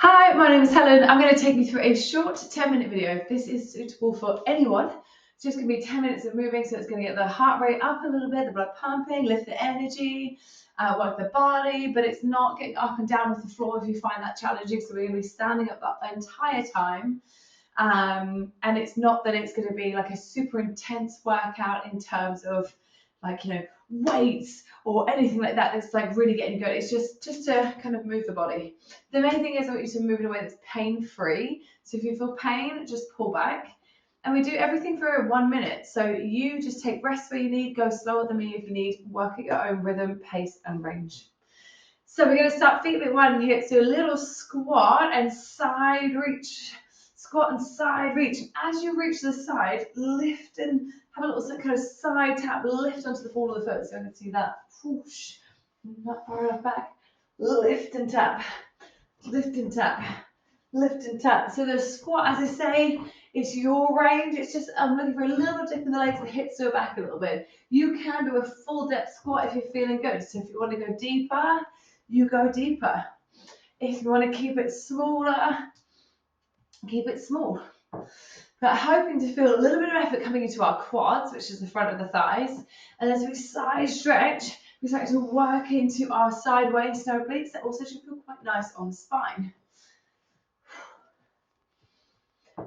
Hi, my name is Helen. I'm going to take you through a short 10-minute video. This is suitable for anyone. It's just going to be 10 minutes of moving, so it's going to get the heart rate up a little bit, the blood pumping, lift the energy, work the body, but it's not getting up and down off the floor if you find that challenging. So we're going to be standing up that entire time. And it's not that it's going to be like a super intense workout in terms of weights or anything like that that's like really getting good. It's just to kind of move the body. The main thing is I want you to move in a way that's pain-free. So if you feel pain, just pull back. And we do everything for 1 minute. So you just take rest where you need, go slower than me if you need, work at your own rhythm, pace, and range. So we're going to start feet width wide and hips, do a little squat and side reach. Squat and side reach. As you reach the side, lift and have a little kind of side tap, lift onto the ball of the foot. So I can see that. Whoosh. Not far enough back. Lift and tap. Lift and tap. Lift and tap. So the squat, as I say, it's your range. It's just, I'm looking for a little dip in the legs, the hips go back a little bit. You can do a full depth squat if you're feeling good. So if you want to go deeper, you go deeper. If you want to keep it smaller, keep it small. But hoping to feel a little bit of effort coming into our quads, which is the front of the thighs. And as we side stretch, we start to work into our sideways snow obliques. That also should feel quite nice on the spine.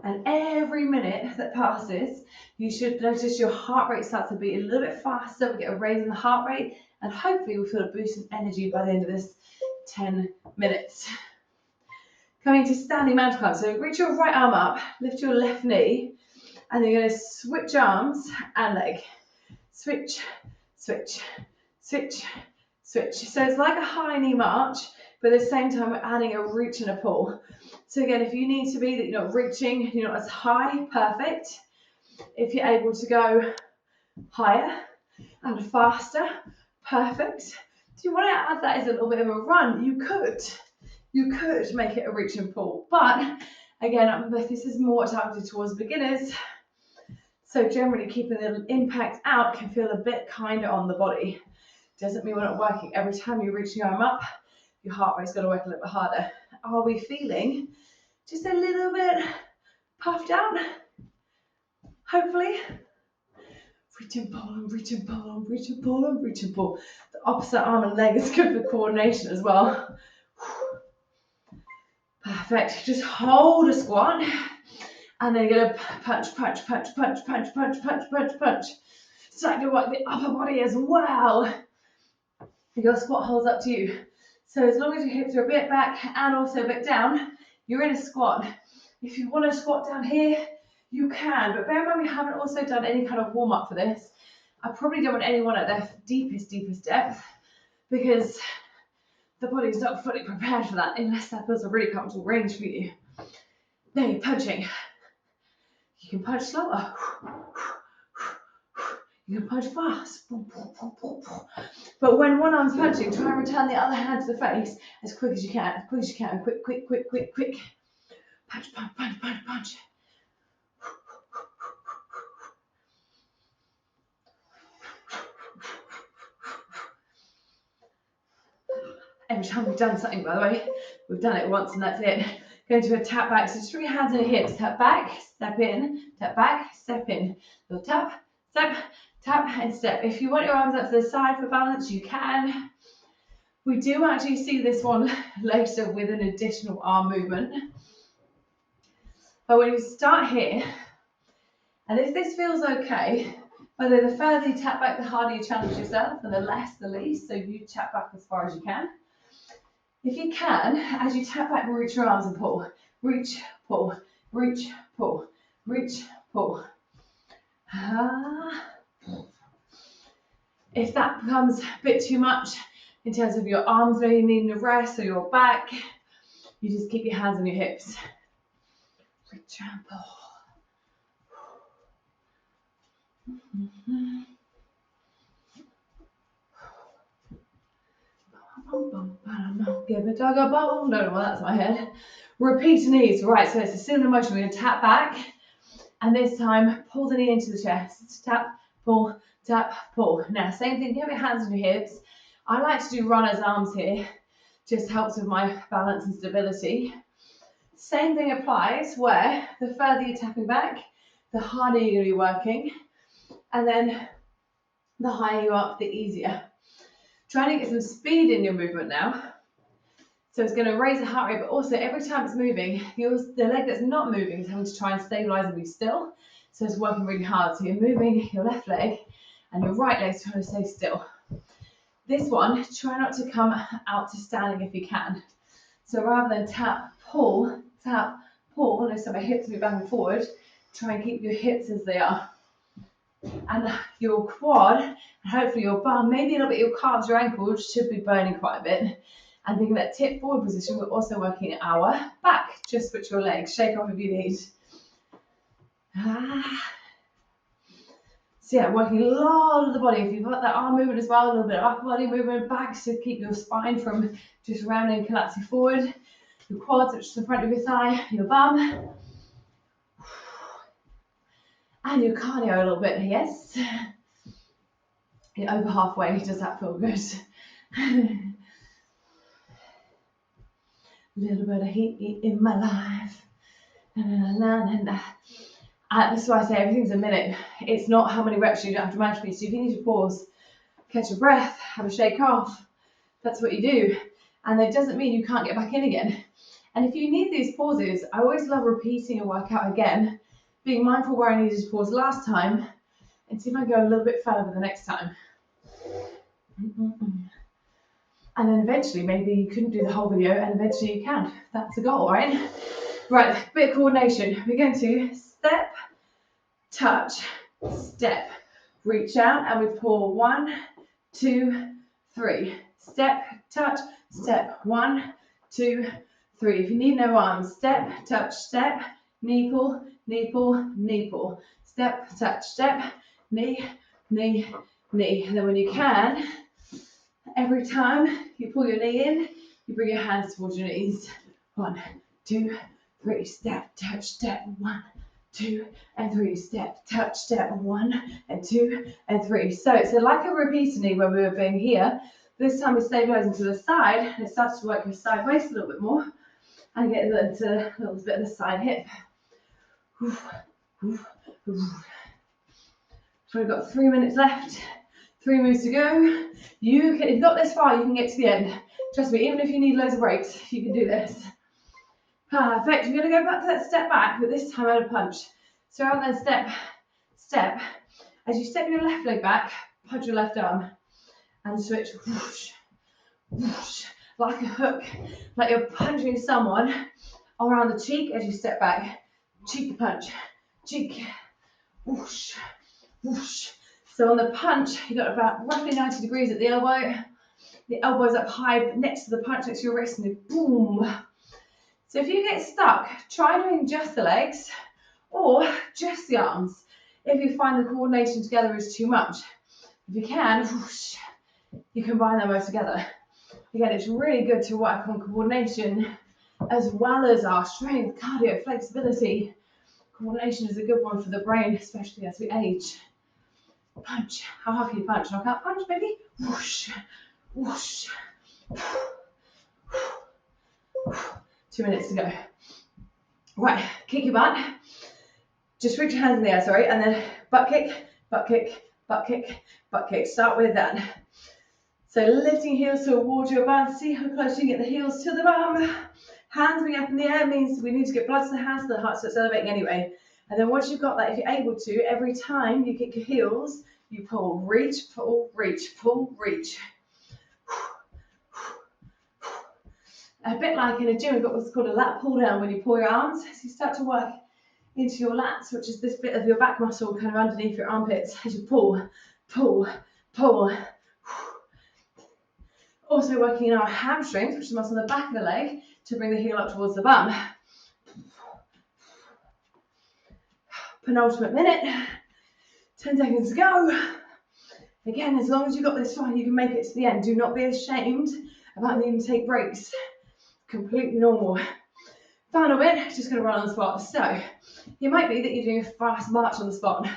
And every minute that passes, you should notice your heart rate starts to beat a little bit faster. We get a raise in the heart rate, and hopefully we'll feel a boost in energy by the end of this 10 minutes. Coming to standing mountain climb. So reach your right arm up, lift your left knee, and then you're going to switch arms and leg. Switch, switch, switch, switch. So it's like a high knee march, but at the same time we're adding a reach and a pull. So again, if you need to be that you're not reaching, you're not as high, perfect. If you're able to go higher and faster, perfect. If you want to add that as a little bit of a run, you could. You could make it a reach and pull, but again, this is more targeted towards beginners. So generally keeping the impact out can feel a bit kinder on the body. Doesn't mean we're not working. Every time you reach your arm up, your heart rate's got to work a little bit harder. Are we feeling just a little bit puffed out? Hopefully. Reach and pull and reach and pull and reach and pull and reach and pull. The opposite arm and leg is good for coordination as well. Perfect. Just hold a squat, and then you're going to punch, punch, punch, punch, punch, punch, punch, punch, punch. Starting to work the upper body as well. Your squat holds up to you. So as long as your hips are a bit back and also a bit down, you're in a squat. If you want to squat down here, you can. But bear in mind we haven't also done any kind of warm up for this. I probably don't want anyone at their deepest depth, because the body's not fully prepared for that unless that feels a really comfortable range for you. Now you're punching. You can punch slower. You can punch fast. But when one arm's punching, try and return the other hand to the face as quick as you can. As quick as you can. Quick, quick, quick, quick, quick. Punch, punch, punch, punch, punch. Every time we've done something, by the way, we've done it once and that's it. Go to a tap back. So just put your hands on your hips. Tap back, step in, tap back, step in. Little tap, step, tap, and step. If you want your arms up to the side for balance, you can. We do actually see this one later with an additional arm movement. But when you start here, and if this feels okay, the further you tap back, the harder you challenge yourself, and the less, the least. So you tap back as far as you can. If you can, as you tap back, reach your arms and pull. Reach, pull, reach, pull, reach, pull. If that becomes a bit too much in terms of your arms maybe needing a rest or your back, you just keep your hands on your hips. Reach and pull. Give a dog a bone. No, well, that's my head. Repeat knees. Right, so it's a similar motion. We're going to tap back, and this time pull the knee into the chest. Tap, pull, tap, pull. Now, same thing. You have your hands on your hips. I like to do runner's arms here. Just helps with my balance and stability. Same thing applies where the further you're tapping back, the harder you're going to be working, and then the higher you are, the easier. Trying to get some speed in your movement now. So it's going to raise the heart rate, but also every time it's moving, the leg that's not moving is having to try and stabilize and be still. So it's working really hard. So you're moving your left leg and your right leg's trying to stay still. This one, try not to come out to standing if you can. So rather than tap, pull, notice that my hips move back and forward, try and keep your hips as they are. And your quad, and hopefully your bum, maybe a little bit your calves, your ankles should be burning quite a bit. And being in that tip forward position, we're also working our back. Just switch your legs, shake off if you need. So yeah, working a lot of the body. If you've got that arm movement as well, a little bit of upper body movement, back to keep your spine from just rounding and collapsing forward. Your quads, which is the front of your thigh, your bum. And your cardio a little bit, yes. You're over halfway, does that feel good? Little bit of heat in my life. This is why I say everything's a minute. It's not how many reps you don't have to magically. So if you need to pause, catch your breath, have a shake off, that's what you do. And it doesn't mean you can't get back in again. And if you need these pauses, I always love repeating a workout again, being mindful where I needed to pause last time, and see if I can go a little bit further the next time. And then eventually, maybe you couldn't do the whole video, and eventually you can. That's the goal, right? Right, bit of coordination. We're going to step, touch, step. Reach out, and we pull 1, 2, 3. Step, touch, step. 1, 2, 3. If you need no arms, step, touch, step. Knee pull, knee pull, knee pull. Step, touch, step. Knee, knee, knee. And then when you can, every time you pull your knee in, you bring your hands towards your knees. 1, 2, 3. Step, touch, step. 1, 2, and 3. Step, touch, step. 1, and 2, and 3. So it's like a repeater knee when we were being here. This time we're stabilizing to the side, and it starts to work your side waist a little bit more, and get into a little bit of the side hip. So we've got 3 minutes left. 3 moves to go. If you've got this far, you can get to the end. Trust me, even if you need loads of breaks, you can do this. Perfect. We're going to go back to that step back, but this time out of punch. So rather than step, step. As you step your left leg back, punch your left arm. And switch. Whoosh, whoosh, like a hook. Like you're punching someone around the cheek as you step back. Cheek punch. Cheek. Whoosh, whoosh. So on the punch, you've got about roughly 90 degrees at the elbow. The elbow's up high next to the punch, next to your wrist, and you boom. So if you get stuck, try doing just the legs or just the arms. If you find the coordination together is too much. If you can, whoosh, you combine them both together. Again, it's really good to work on coordination as well as our strength, cardio, flexibility. Coordination is a good one for the brain, especially as we age. Punch. How hard can you punch? Knockout punch, maybe? Whoosh, whoosh. 2 minutes to go. Right, kick your butt. Just reach your hands in the air, sorry, and then butt kick, butt kick, butt kick, butt kick. Start with that. So lifting heels towards your bum. See how close you can get the heels to the bum. Hands being up in the air means we need to get blood to the hands, so the heart starts elevating anyway. And then once you've got that, if you're able to, every time you kick your heels, you pull, reach, pull, reach, pull, reach. A bit like in a gym, we've got what's called a lat pull down when you pull your arms. So you start to work into your lats, which is this bit of your back muscle kind of underneath your armpits as you pull, pull, pull. Also working in our hamstrings, which is the muscle on the back of the leg, to bring the heel up towards the bum. Penultimate minute, 10 seconds to go. Again, as long as you've got this far, you can make it to the end. Do not be ashamed about needing to take breaks. Completely normal. Final bit, just going to run on the spot. So, it might be that you're doing a fast march on the spot.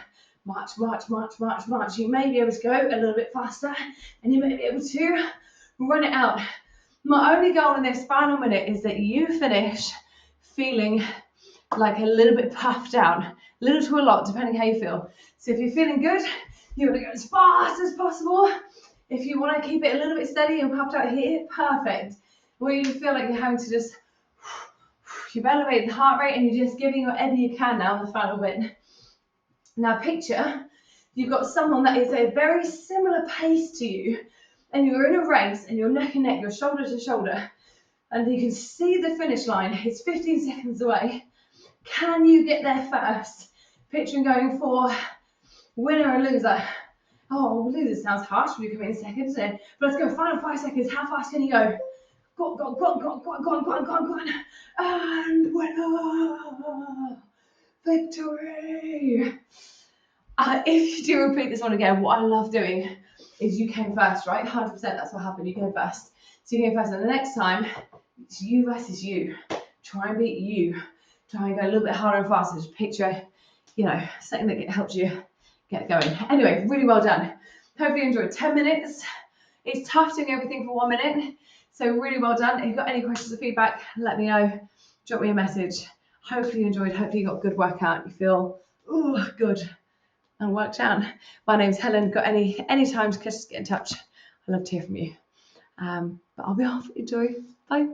March, march, march, march, march. You may be able to go a little bit faster, and you may be able to run it out. My only goal in this final minute is that you finish feeling like a little bit puffed out, a little to a lot, depending how you feel. So if you're feeling good, you want to go as fast as possible. If you want to keep it a little bit steady and puffed out here, perfect. Or you feel like you're having to just, you've elevated the heart rate and you're just giving whatever you can now in the final bit. Now picture, you've got someone that is a very similar pace to you, and you're in a race and you're neck and neck, you're shoulder to shoulder, and you can see the finish line. It's 15 seconds away. Can you get there first? Picturing going for winner or loser. Oh, loser sounds harsh when you come in second, isn't it? But let's go, final 5 seconds. How fast can you go? Go on. And winner! Victory! If you do repeat this one again, what I love doing is you came first, right? 100%, that's what happened. You came first. So you came first, and the next time, it's you versus you. Try and beat you. Try and go a little bit harder and faster. Just picture, something that helps you get going. Anyway, really well done. Hopefully you enjoyed 10 minutes. It's tough doing everything for 1 minute. So really well done. If you've got any questions or feedback, let me know. Drop me a message. Hopefully you enjoyed. Hopefully you got a good workout. You feel good and worked out. My name's Helen. Got any time to just get in touch. I'd love to hear from you. But I'll be off. Enjoy. Bye.